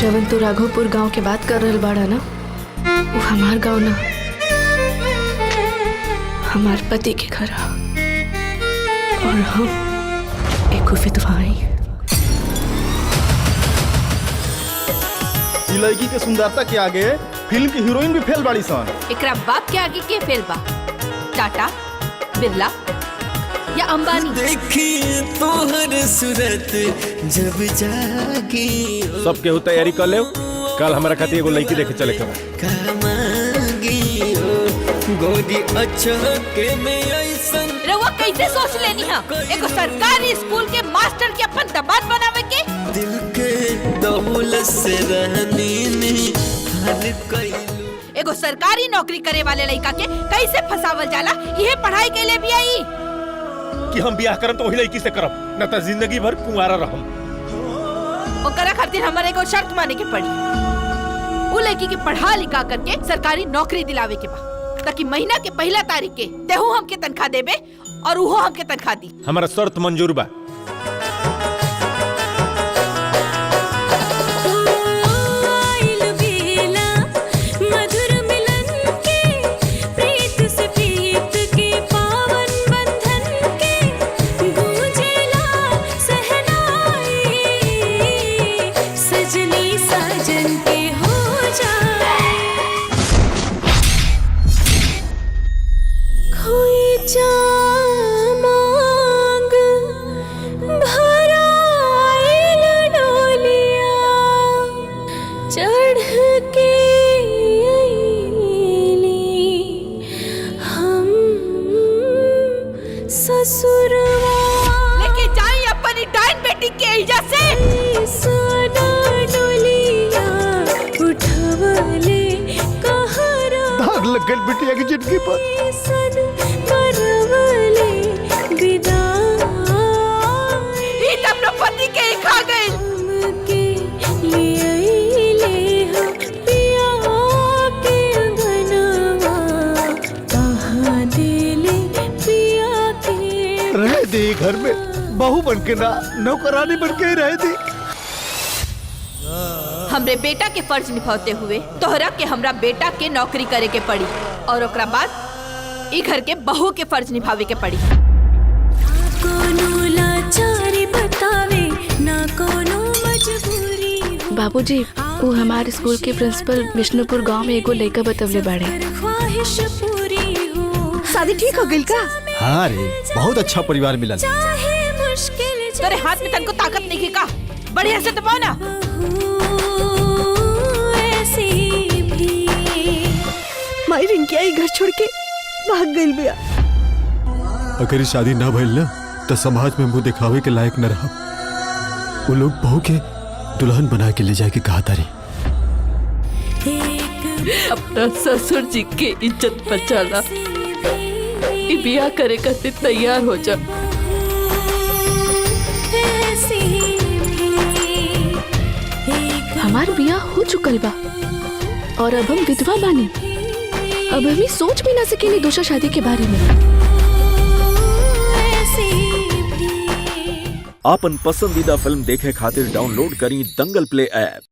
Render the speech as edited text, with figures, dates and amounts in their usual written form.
जवन तू राघोपुर गांव के बात कर रहल बाड़ा ना, वो हमार गांव ना, हमार पति के घर है। और हम एक विधवा हई। लड़की के सुंदरता के आगे फिल्म की हीरोइन भी फेल बाड़ी सन। एकरा बाप के आगे के फेल बा? टाटा, बिरला या अंबानी? देखी तोहर सूरत जब जागी सब केहू तैयारी कर ले। कल हमारा खातिर एगो लड़की देखे चले के बा। गोदी अच्छा के में ऐसन रउआ कैसे सोच लेनी है एगो सरकारी स्कूल के मास्टर के अपन दामाद बनावे के? दिल के दौलत से रहनी नहीं हाल कइलू। एगो सरकारी नौकरी करे वाले लड़का के कैसे फसावल जाला, यह पढ़ाई के लिए भी आई कि हम ब्याह करम तो वही लड़की से करब, न तो जिंदगी भर कुंवारा रहम। ओकरा खातिर हमारे एगो शर्त माने के पड़ी। वो लड़की के पढ़ा लिखा करके सरकारी नौकरी दिलावे के बा, ताकि महीना के पहला तारीख के तेहू हमके तनख्वाह देबे और उहो हमके तनख्वाह दी। हमारा शर्त मंजूर बा। लेके जाइए अपनी डाइन बेटी के इज्जत से। दाग लग गई बिटिया की जिंदगी पर। ये तब न पति के ही खा गई। रह दी घर में बहू बन के ना, नौकरानी बन के ही रह दी। हमरे बेटा के फर्ज निभाते हुए तोहरा के हमरा बेटा के नौकरी करे के पड़ी, और ओकरा बाद ई घर के बहू के फर्ज निभावे के पड़ी। बाबूजी, वो हमारे स्कूल के प्रिंसिपल विष्णुपुर गांव में एगो लड़का बतवले बाड़े। शादी ठीक हो गई का? हाँ रे, बहुत अच्छा परिवार मिला। तेरे हाथ में तनको ताकत नहीं है का? बढ़िया से दबाओ ना। माई रिंकिया घर छोड़ के भाग गई बिया। अगर शादी ना भइल ना तो समाज में मुंह दिखावे के लायक न रहा। वो लोग बहू के दुल्हन बना के ले जाए के कहा तारी। अपना ससुर जी के इज्जत बचाना, बियाह करे खातिर तैयार हो जा। हमार बियाह हो चुकल बा और अब हम विधवा बानी। अब हम सोच भी ना सकेनी दूसरा शादी के बारे में। आपन पसंदीदा फिल्म देखे खातिर डाउनलोड करी दंगल प्ले ऐप।